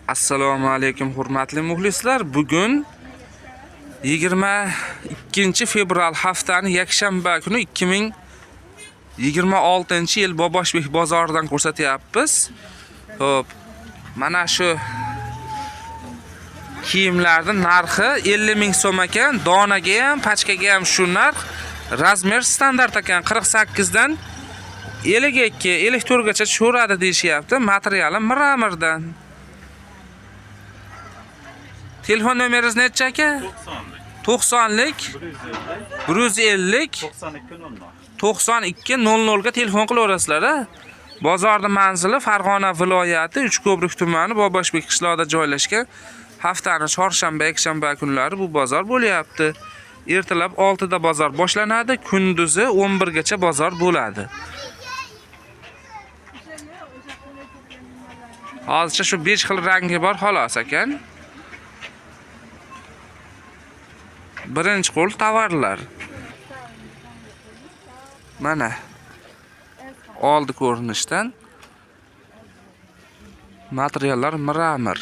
Assalomu alaykum hurmatli muxlislar. Bugun 22 fevral haftaning yakshanba kuni 2026-yil Boboshbek bozoridan ko'rsatyapmiz. Xo'p, mana shu kiyimlarning narxi 50 ming so'm ekan. Donaga ham, pachkaga ham shu narx. Razmer standart ekan 48 dan 52, 54 gacha tushiradi deyishyapti. Materiali miramirdan. Telefon nomeringiz necha aka? 90lik 150 9200 ga telefon qilaverasizlar. Bozorning manzili Farg'ona viloyati Uchko'prik tumani Boboshbek qishlog'ida joylashgan. Haftaning chorshanba, yakshanba kunlari bu bozor bo'lyapti. Ertalab 6 da bozor boshlanadi, kunduzi 11 gacha bozor bo'ladi. Hozircha shu 5 xil rangi bor xolos ekan. Birinchi qo'l tovarlar. Mana oldi ko'rinishdan materiallar miramir.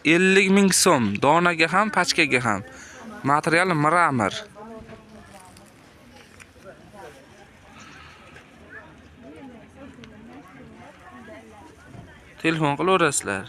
50 ming so'm, donaga ham, pachkaga ham. Material miramir. Telefon qilaverasizlar.